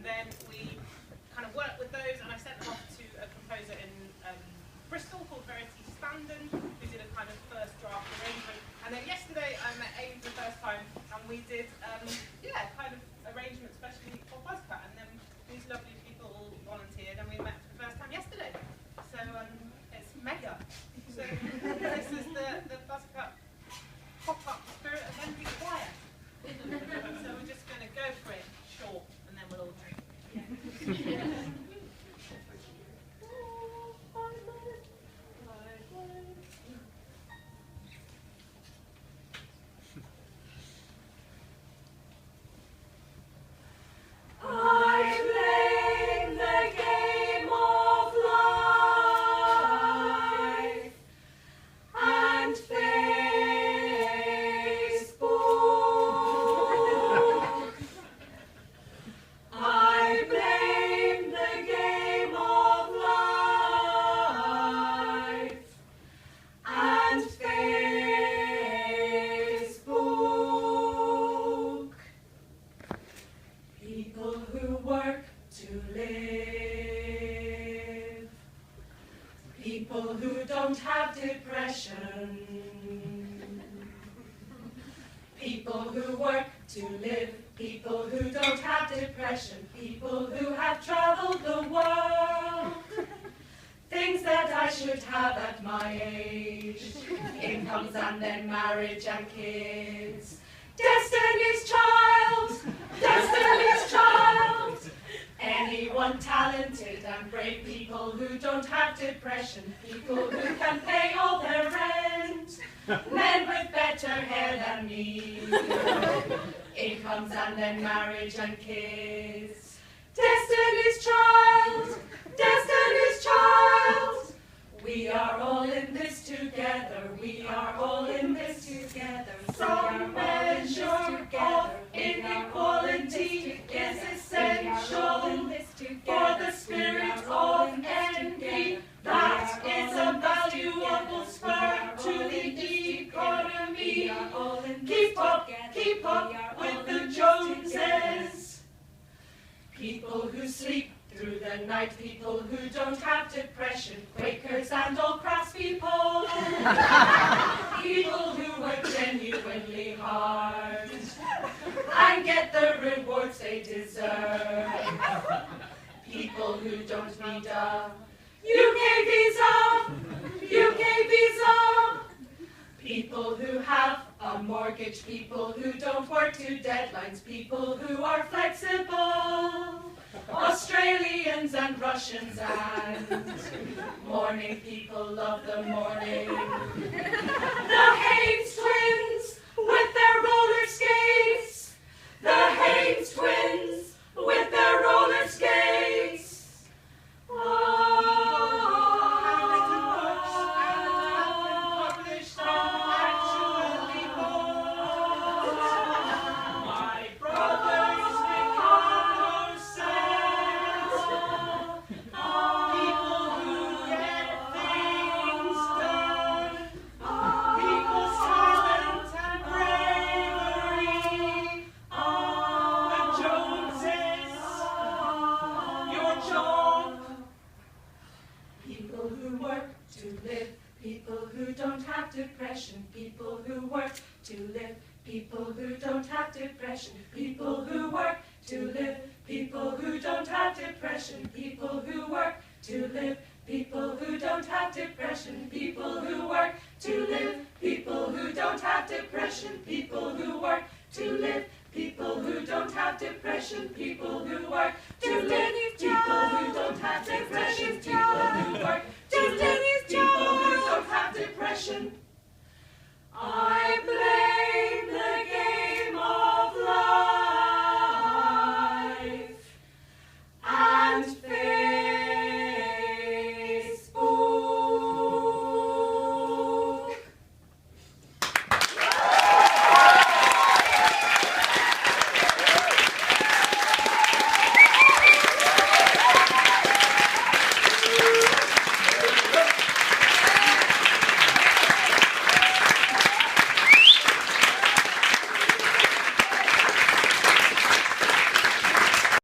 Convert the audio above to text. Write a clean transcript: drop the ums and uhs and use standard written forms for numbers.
then we kind of worked with those, and I sent them off to a composer in Bristol called Verity Standen, who did a kind of first draft arrangement. And then yesterday I met Amy for the first time, and we did, kind of arrangement especially for Buzzcut. And then these lovely people all volunteered, and we met for the first time yesterday. So it's mega. So this is the Buzzcut pop-up Spirit of Envy choir. So we're just going to go for it short, and then we'll all drink. People who don't have depression. People who work to live. People who don't have depression. People who have traveled the world. Things that I should have at my age. Incomes and then marriage and kids. Destiny's child. Destiny's child. Anyone talented and brave, people who don't have depression, people who can pay all their rent, men with better hair than me, incomes and then marriage and kids. Destiny's child, Destiny's child, we are all in this together, we are all in this together. Some measure of inequality is essential for the spirit of envy. That is a valuable spur to the economy. Keep up with the Joneses. People who sleep through the night, people who don't have depression, Quakers and all craftspeople, people who work genuinely hard and get the rewards they deserve, people who don't need a UK visa, people who have a mortgage, people who don't work to deadlines, people who are flexible, Australians and Russians and morning people love the morning. The Haynes twins with their roller skates. The Haynes twins with their roller skates. Depression, people who work to live, people who don't have depression, people who work to live, people who don't have depression, people who work to live, people who don't have depression, people who work to live, people who don't have depression, people who work to live, people who don't have depression, people who work to live, people who don't have depression, people who work to live, people who don't have depression. I blame